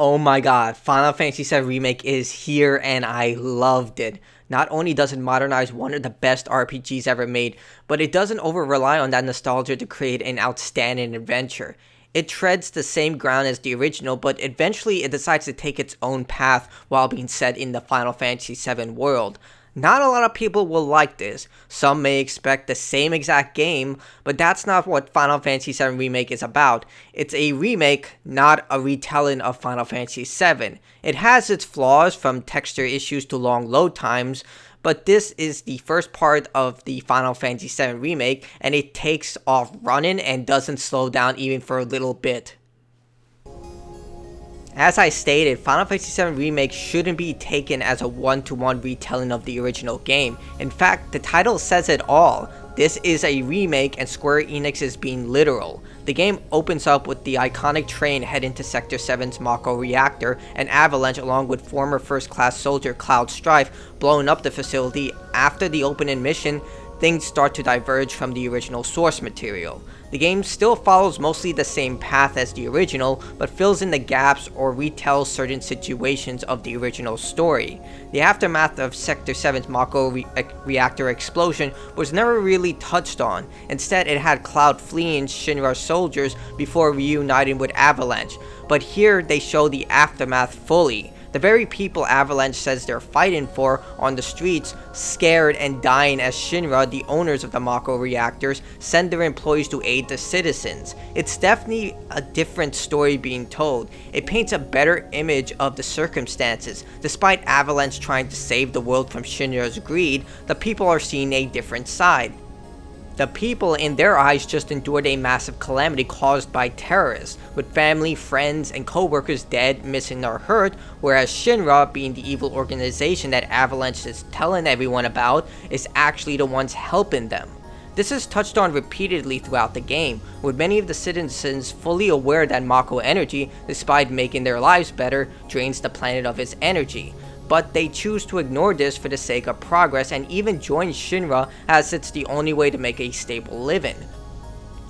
Oh my god, Final Fantasy VII Remake is here and I loved it. Not only does it modernize one of the best RPGs ever made, but it doesn't over-rely on that nostalgia to create an outstanding adventure. It treads the same ground as the original, but eventually it decides to take its own path while being set in the Final Fantasy VII world. Not a lot of people will like this. Some may expect the same exact game, but that's not what Final Fantasy VII Remake is about. It's a remake, not a retelling of Final Fantasy VII. It has its flaws, from texture issues to long load times, but this is the first part of the Final Fantasy VII Remake, and it takes off running and doesn't slow down even for a little bit. As I stated, Final Fantasy VII Remake shouldn't be taken as a one-to-one retelling of the original game. In fact, the title says it all. This is a remake and Square Enix is being literal. The game opens up with the iconic train heading to Sector 7's Mako reactor, and Avalanche along with former first-class soldier Cloud Strife blowing up the facility. After the opening mission, things start to diverge from the original source material. The game still follows mostly the same path as the original, but fills in the gaps or retells certain situations of the original story. The aftermath of Sector 7's Mako reactor explosion was never really touched on. Instead, it had Cloud fleeing Shinra's soldiers before reuniting with Avalanche, but here they show the aftermath fully. The very people Avalanche says they're fighting for on the streets, scared and dying as Shinra, the owners of the Mako reactors, send their employees to aid the citizens. It's definitely a different story being told. It paints a better image of the circumstances. Despite Avalanche trying to save the world from Shinra's greed, the people are seeing a different side. The people, in their eyes, just endured a massive calamity caused by terrorists, with family, friends, and co-workers dead, missing, or hurt, whereas Shinra, being the evil organization that Avalanche is telling everyone about, is actually the ones helping them. This is touched on repeatedly throughout the game, with many of the citizens fully aware that Mako energy, despite making their lives better, drains the planet of its energy. But they choose to ignore this for the sake of progress and even join Shinra, as it's the only way to make a stable living.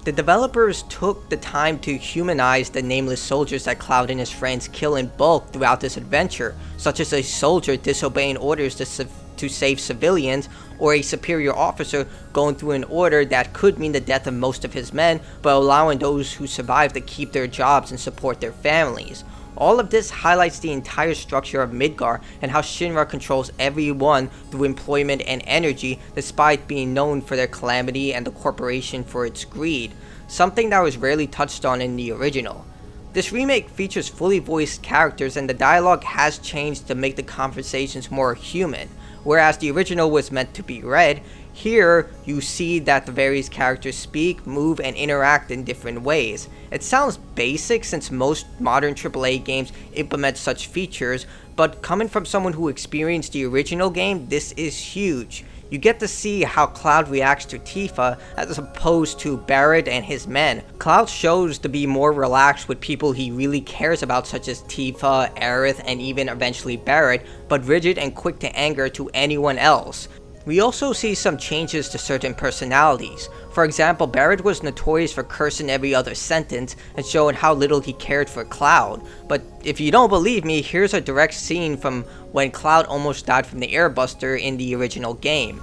The developers took the time to humanize the nameless soldiers that Cloud and his friends kill in bulk throughout this adventure, such as a soldier disobeying orders to save civilians, or a superior officer going through an order that could mean the death of most of his men, but allowing those who survive to keep their jobs and support their families. All of this highlights the entire structure of Midgar and how Shinra controls everyone through employment and energy, despite being known for their calamity and the corporation for its greed, something that was rarely touched on in the original. This remake features fully voiced characters, and the dialogue has changed to make the conversations more human. Whereas the original was meant to be read, here you see that the various characters speak, move, and interact in different ways. It sounds basic since most modern AAA games implement such features, but coming from someone who experienced the original game, this is huge. You get to see how Cloud reacts to Tifa as opposed to Barrett and his men. Cloud shows to be more relaxed with people he really cares about, such as Tifa, Aerith, and even eventually Barrett, but rigid and quick to anger to anyone else. We also see some changes to certain personalities. For example, Barrett was notorious for cursing every other sentence and showing how little he cared for Cloud. But if you don't believe me, here's a direct scene from when Cloud almost died from the airbuster in the original game.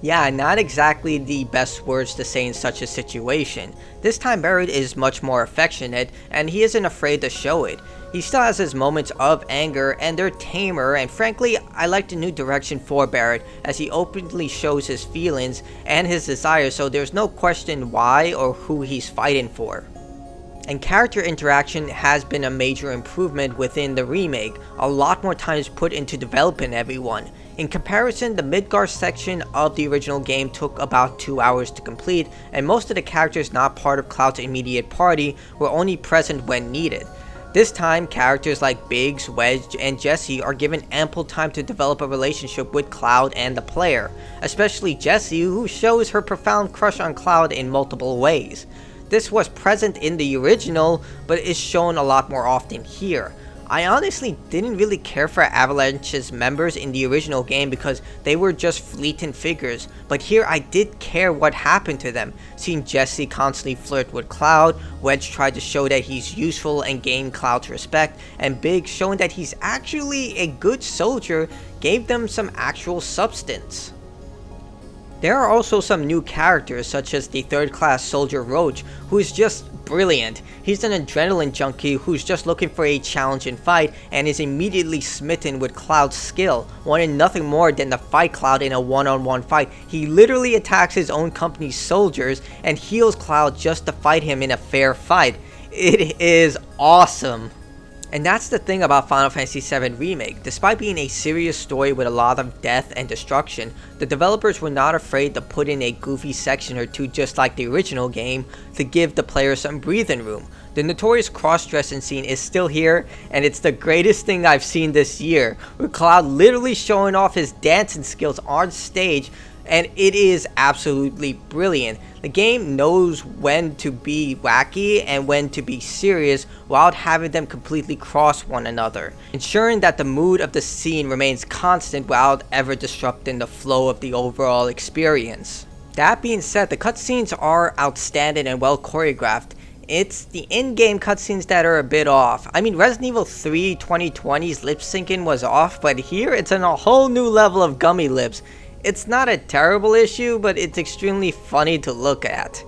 Yeah, not exactly the best words to say in such a situation. This time Barrett is much more affectionate, and he isn't afraid to show it. He still has his moments of anger, and they're tamer, and frankly, I like the new direction for Barrett, as he openly shows his feelings and his desires, so there's no question why or who he's fighting for. And character interaction has been a major improvement within the remake, a lot more time is put into developing everyone. In comparison, the Midgar section of the original game took about 2 hours to complete, and most of the characters not part of Cloud's immediate party were only present when needed. This time, characters like Biggs, Wedge, and Jessie are given ample time to develop a relationship with Cloud and the player, especially Jessie, who shows her profound crush on Cloud in multiple ways. This was present in the original, but is shown a lot more often here. I honestly didn't really care for Avalanche's members in the original game because they were just fleeting figures, but here I did care what happened to them. Seeing Jesse constantly flirt with Cloud, Wedge tried to show that he's useful and gain Cloud's respect, and Big showing that he's actually a good soldier gave them some actual substance. There are also some new characters such as the 3rd class soldier Roach, who is just brilliant. He's an adrenaline junkie who's just looking for a challenging fight and is immediately smitten with Cloud's skill, wanting nothing more than to fight Cloud in a one-on-one fight. He literally attacks his own company's soldiers and heals Cloud just to fight him in a fair fight. It is awesome. And that's the thing about Final Fantasy VII Remake. Despite being a serious story with a lot of death and destruction, the developers were not afraid to put in a goofy section or two just like the original game to give the player some breathing room. The notorious cross-dressing scene is still here, and it's the greatest thing I've seen this year, with Cloud literally showing off his dancing skills on stage, and it is absolutely brilliant. The game knows when to be wacky and when to be serious without having them completely cross one another, ensuring that the mood of the scene remains constant without ever disrupting the flow of the overall experience. That being said, the cutscenes are outstanding and well choreographed. It's the in-game cutscenes that are a bit off. I mean, Resident Evil 3 2020's lip syncing was off, but here it's on a whole new level of gummy lips. It's not a terrible issue, but it's extremely funny to look at.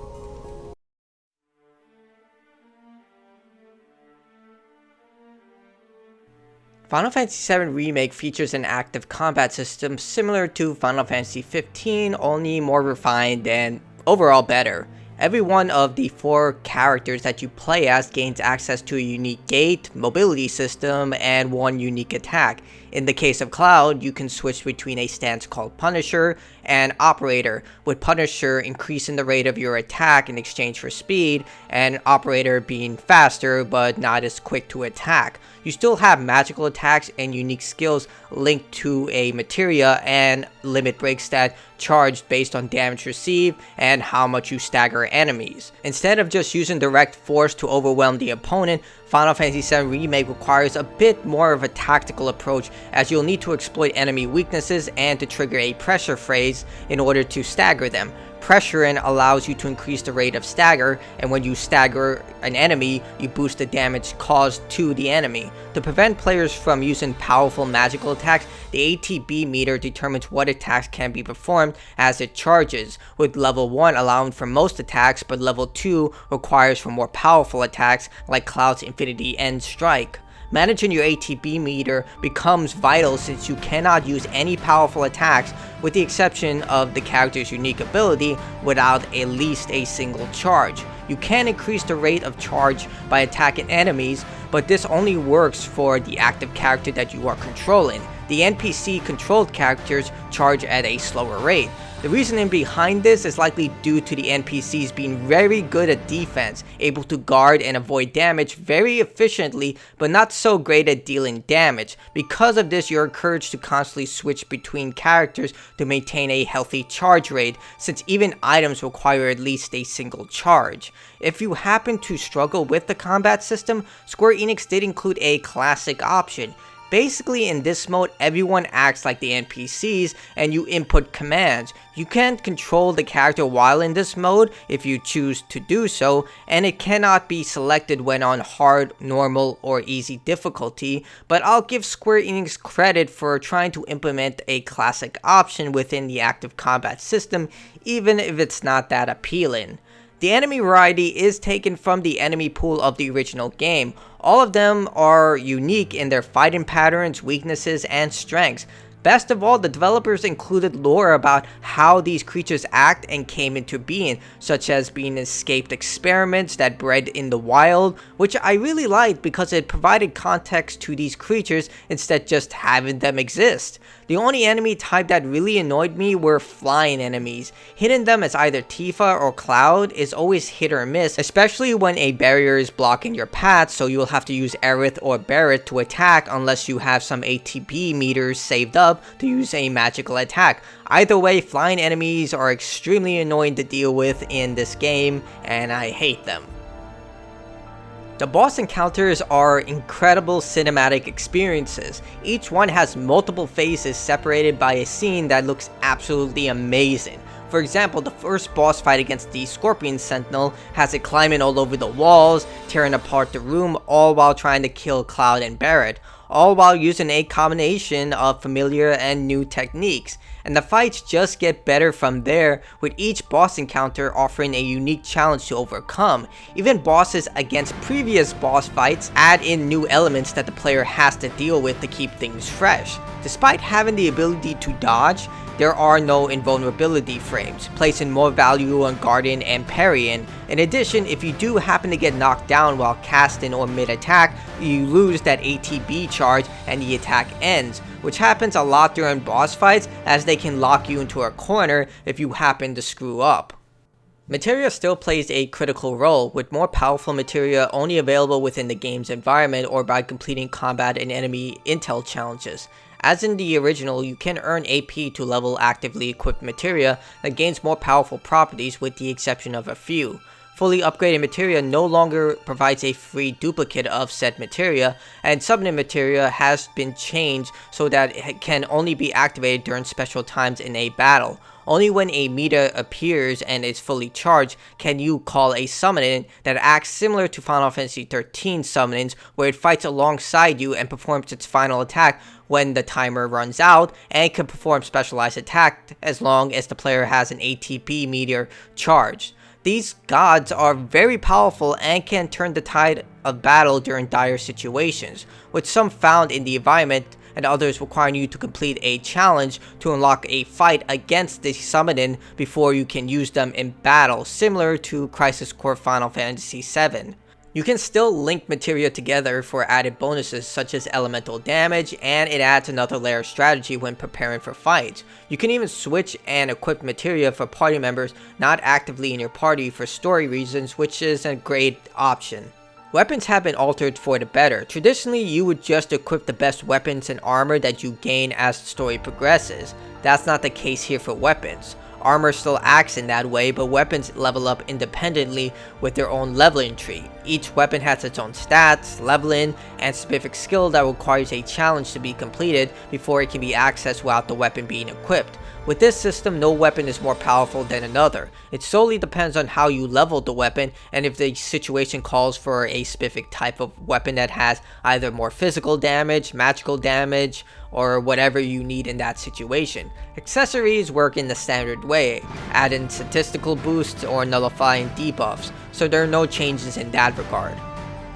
Final Fantasy VII Remake features an active combat system similar to Final Fantasy 15, only more refined and overall better. Every one of the 4 characters that you play as gains access to a unique gate, mobility system, and one unique attack. In the case of Cloud, you can switch between a stance called Punisher and Operator, with Punisher increasing the rate of your attack in exchange for speed, and Operator being faster but not as quick to attack. You still have magical attacks and unique skills linked to a materia and limit breaks that charged based on damage received and how much you stagger enemies. Instead of just using direct force to overwhelm the opponent, Final Fantasy VII Remake requires a bit more of a tactical approach, as you'll need to exploit enemy weaknesses and to trigger a pressure phase in order to stagger them. Pressuring allows you to increase the rate of stagger, and when you stagger an enemy, you boost the damage caused to the enemy. To prevent players from using powerful magical attacks, the ATB meter determines what attacks can be performed as it charges, with level 1 allowing for most attacks, but level 2 requires for more powerful attacks like Cloud's Infinity End Strike. Managing your ATB meter becomes vital since you cannot use any powerful attacks with the exception of the character's unique ability without at least a single charge. You can increase the rate of charge by attacking enemies, but this only works for the active character that you are controlling. The NPC controlled characters charge at a slower rate. The reasoning behind this is likely due to the NPCs being very good at defense, able to guard and avoid damage very efficiently, but not so great at dealing damage. Because of this, you're encouraged to constantly switch between characters to maintain a healthy charge rate, since even items require at least a single charge. If you happen to struggle with the combat system, Square Enix did include a classic option. Basically, in this mode, everyone acts like the NPCs and you input commands. You can't control the character while in this mode if you choose to do so, and it cannot be selected when on hard, normal, or easy difficulty, but I'll give Square Enix credit for trying to implement a classic option within the active combat system, even if it's not that appealing. The enemy variety is taken from the enemy pool of the original game. All of them are unique in their fighting patterns, weaknesses, and strengths. Best of all, the developers included lore about how these creatures act and came into being, such as being escaped experiments that bred in the wild, which I really liked because it provided context to these creatures instead just having them exist. The only enemy type that really annoyed me were flying enemies. Hitting them as either Tifa or Cloud is always hit or miss, especially when a barrier is blocking your path, so you'll have to use Aerith or Barret to attack unless you have some ATB meters saved up to use a magical attack. Either way, flying enemies are extremely annoying to deal with in this game, and I hate them. The boss encounters are incredible cinematic experiences. Each one has multiple phases separated by a scene that looks absolutely amazing. For example, the first boss fight against the Scorpion Sentinel has it climbing all over the walls, tearing apart the room, all while trying to kill Cloud and Barret, all while using a combination of familiar and new techniques. And the fights just get better from there, with each boss encounter offering a unique challenge to overcome. Even bosses against previous boss fights add in new elements that the player has to deal with to keep things fresh. Despite having the ability to dodge, there are no invulnerability frames, placing more value on guarding and parrying. In addition, if you do happen to get knocked down while casting or mid-attack, you lose that ATB charge and the attack ends, which happens a lot during boss fights as they can lock you into a corner if you happen to screw up. Materia still plays a critical role, with more powerful materia only available within the game's environment or by completing combat and enemy intel challenges. As in the original, you can earn AP to level actively equipped materia that gains more powerful properties with the exception of a few. Fully upgraded materia no longer provides a free duplicate of said materia, and summoning materia has been changed so that it can only be activated during special times in a battle. Only when a meter appears and is fully charged can you call a summoning that acts similar to Final Fantasy XIII summonings, where it fights alongside you and performs its final attack when the timer runs out, and can perform specialized attack as long as the player has an ATP meter charged. These gods are very powerful and can turn the tide of battle during dire situations, with some found in the environment and others requiring you to complete a challenge to unlock a fight against the summoning before you can use them in battle, similar to Crisis Core Final Fantasy VII. You can still link materia together for added bonuses such as elemental damage, and it adds another layer of strategy when preparing for fights. You can even switch and equip materia for party members not actively in your party for story reasons, which is a great option. Weapons have been altered for the better. Traditionally, you would just equip the best weapons and armor that you gain as the story progresses. That's not the case here for weapons. Armor still acts in that way, but weapons level up independently with their own leveling tree. Each weapon has its own stats, leveling, and specific skill that requires a challenge to be completed before it can be accessed without the weapon being equipped. With this system, no weapon is more powerful than another. It solely depends on how you level the weapon and if the situation calls for a specific type of weapon that has either more physical damage, magical damage, or whatever you need in that situation. Accessories work in the standard way, adding statistical boosts or nullifying debuffs, so there are no changes in that regard.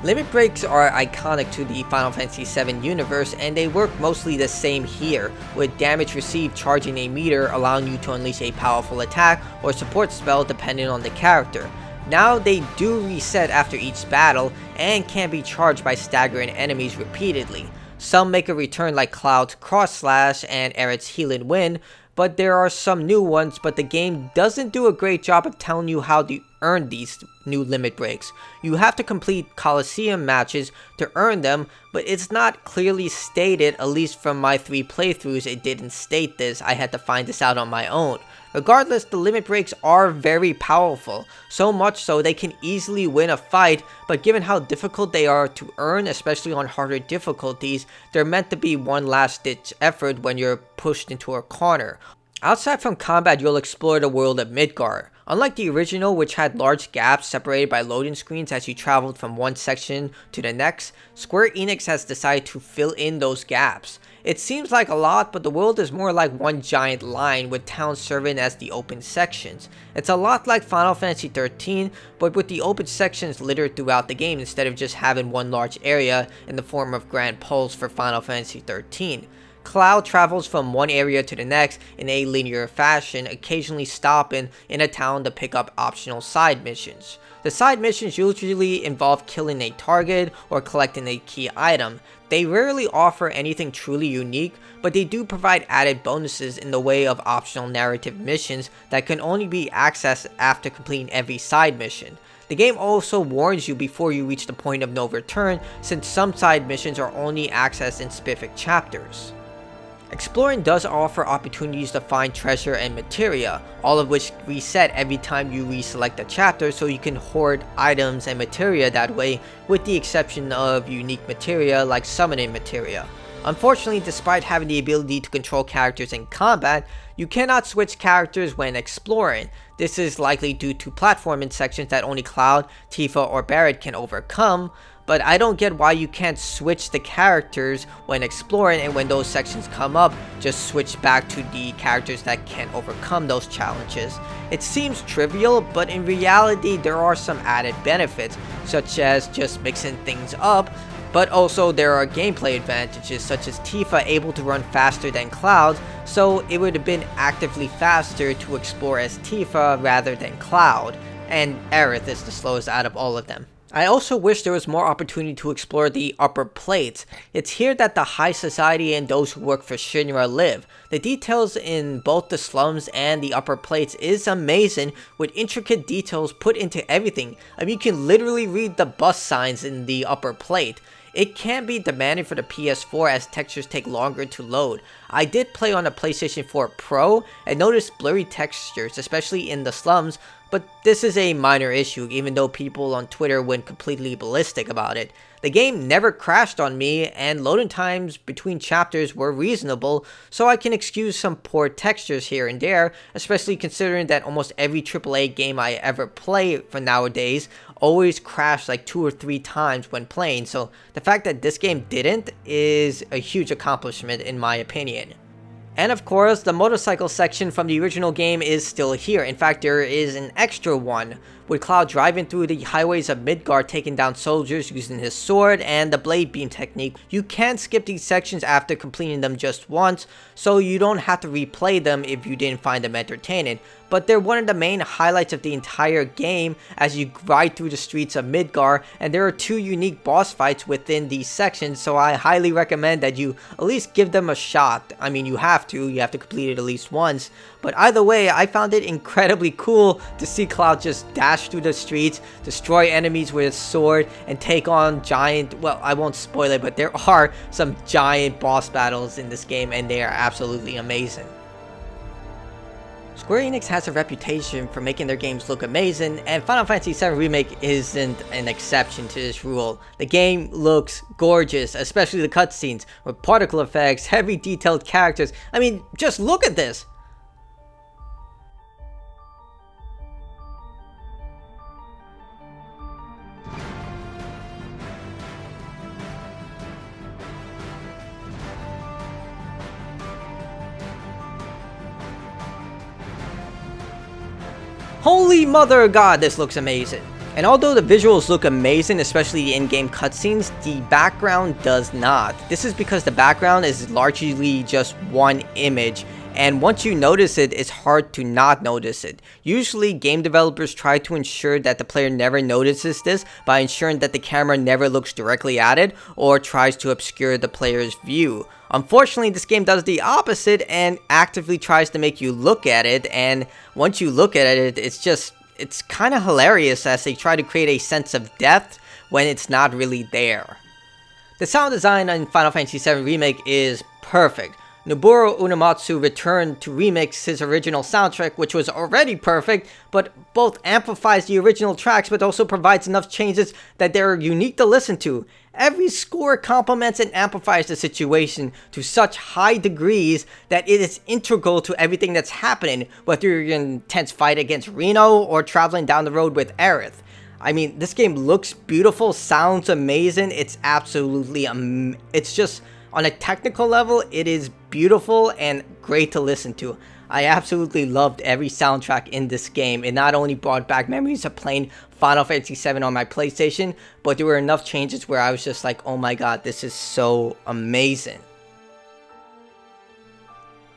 Limit breaks are iconic to the Final Fantasy VII universe, and they work mostly the same here, with damage received charging a meter allowing you to unleash a powerful attack or support spell depending on the character. Now they do reset after each battle and can be charged by staggering enemies repeatedly. Some make a return like Cloud's Cross Slash and Aerith's Healing Wind, but there are some new ones, but the game doesn't do a great job of telling you how to earn these new limit breaks. You have to complete Coliseum matches to earn them, but it's not clearly stated. At least from my 3 playthroughs, it didn't state this. I had to find this out on my own. Regardless, the limit breaks are very powerful, so much so they can easily win a fight, but given how difficult they are to earn, especially on harder difficulties, they're meant to be one last ditch effort when you're pushed into a corner. Outside from combat, you'll explore the world of Midgar. Unlike the original, which had large gaps separated by loading screens as you traveled from one section to the next, Square Enix has decided to fill in those gaps. It seems like a lot, but the world is more like one giant line, with towns serving as the open sections. It's a lot like Final Fantasy XIII, but with the open sections littered throughout the game instead of just having one large area in the form of Grand Pulse for Final Fantasy XIII. Cloud travels from one area to the next in a linear fashion, occasionally stopping in a town to pick up optional side missions. The side missions usually involve killing a target or collecting a key item. They rarely offer anything truly unique, but they do provide added bonuses in the way of optional narrative missions that can only be accessed after completing every side mission. The game also warns you before you reach the point of no return, since some side missions are only accessed in specific chapters. Exploring does offer opportunities to find treasure and materia, all of which reset every time you reselect a chapter, so you can hoard items and materia that way, with the exception of unique materia like summoning materia. Unfortunately, despite having the ability to control characters in combat, you cannot switch characters when exploring. This is likely due to platforming sections that only Cloud, Tifa, or Barret can overcome, but I don't get why you can't switch the characters when exploring, and when those sections come up, just switch back to the characters that can overcome those challenges. It seems trivial, but in reality there are some added benefits, such as just mixing things up, but also there are gameplay advantages, such as Tifa able to run faster than Cloud, so it would have been actively faster to explore as Tifa rather than Cloud, and Aerith is the slowest out of all of them. I also wish there was more opportunity to explore the upper plates. It's here that the high society and those who work for Shinra live. The details in both the slums and the upper plates is amazing, with intricate details put into everything. I mean, you can literally read the bus signs in the upper plate. It can be demanding for the PS4 as textures take longer to load. I did play on a PlayStation 4 Pro and noticed blurry textures, especially in the slums, but this is a minor issue even though people on Twitter went completely ballistic about it. The game never crashed on me, and loading times between chapters were reasonable, so I can excuse some poor textures here and there, especially considering that almost every AAA game I ever play for nowadays always crashed like 2 or 3 times when playing, so the fact that this game didn't is a huge accomplishment in my opinion. And of course, the motorcycle section from the original game is still here. In fact, there is an extra one, with Cloud driving through the highways of Midgard taking down soldiers using his sword and the blade beam technique. You can skip these sections after completing them just once, so you don't have to replay them if you didn't find them entertaining. But they're one of the main highlights of the entire game as you ride through the streets of Midgard, and there are 2 unique boss fights within these sections, so I highly recommend that you at least give them a shot. I mean, you have to complete it at least once, but either way, I found it incredibly cool to see Cloud just dash through the streets, destroy enemies with his sword, and take on giant, well, I won't spoil it, but there are some giant boss battles in this game, and they are absolutely amazing. Square Enix has a reputation for making their games look amazing, and Final Fantasy VII Remake isn't an exception to this rule. The game looks gorgeous, especially the cutscenes, with particle effects, heavy detailed characters. I mean, just look at this! Holy mother of God, this looks amazing. And although the visuals look amazing, especially the in-game cutscenes, the background does not. This is because the background is largely just one image, and once you notice it, it's hard to not notice it. Usually, game developers try to ensure that the player never notices this by ensuring that the camera never looks directly at it or tries to obscure the player's view. Unfortunately, this game does the opposite and actively tries to make you look at it, and once you look at it, it's kind of hilarious as they try to create a sense of depth when it's not really there. The sound design in Final Fantasy VII Remake is perfect. Nobuo Uematsu returned to remix his original soundtrack, which was already perfect, but both amplifies the original tracks but also provides enough changes that they're unique to listen to. Every score complements and amplifies the situation to such high degrees that it is integral to everything that's happening, whether you're in an intense fight against Reno or traveling down the road with Aerith. I mean, this game looks beautiful, sounds amazing, it's absolutely it's just, on a technical level, it is beautiful and great to listen to. I absolutely loved every soundtrack in this game. It not only brought back memories of playing Final Fantasy VII on my PlayStation, but there were enough changes where I was just like, oh my god, this is so amazing.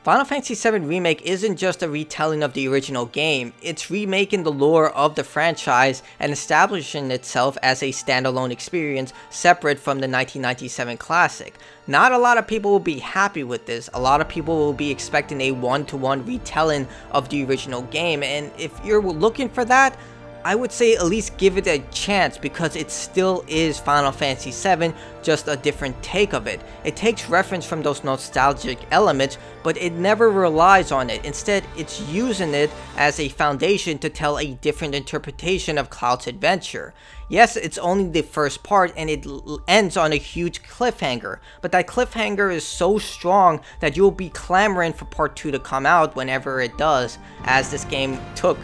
Final Fantasy VII Remake isn't just a retelling of the original game, it's remaking the lore of the franchise and establishing itself as a standalone experience separate from the 1997 classic. Not a lot of people will be happy with this. A lot of people will be expecting a one-to-one retelling of the original game, and if you're looking for that, I would say at least give it a chance because it still is Final Fantasy VII, just a different take of it. It takes reference from those nostalgic elements, but it never relies on it. Instead, it's using it as a foundation to tell a different interpretation of Cloud's adventure. Yes, it's only the first part and it ends on a huge cliffhanger, but that cliffhanger is so strong that you'll be clamoring for part 2 to come out whenever it does, as this game took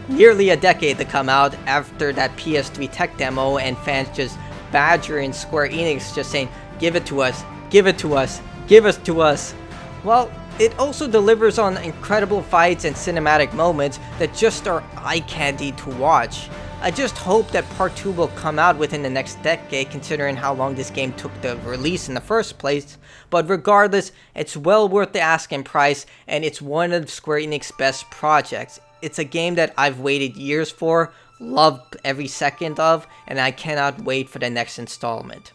nearly a decade to come out after that PS3 tech demo and fans just badgering Square Enix just saying, give it to us, give it to us, give it to us. Well, it also delivers on incredible fights and cinematic moments that just are eye candy to watch. I just hope that part 2 will come out within the next decade considering how long this game took to release in the first place, but regardless, it's well worth the asking price and it's one of Square Enix's best projects. It's a game that I've waited years for, loved every second of, and I cannot wait for the next installment.